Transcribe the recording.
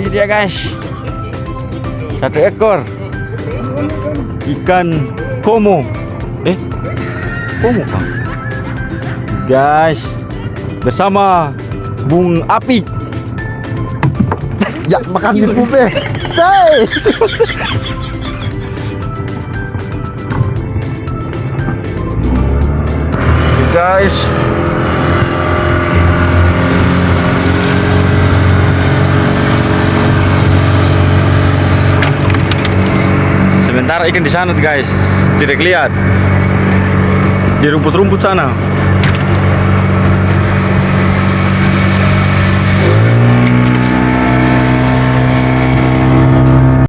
Ini dia guys. Satu ekor ikan komo. Komo kan? Guys, bersama Bung Api. Ya makan di pupe. Say. Guys, sementara ikan di sana guys, tidak lihat di rumput-rumput sana.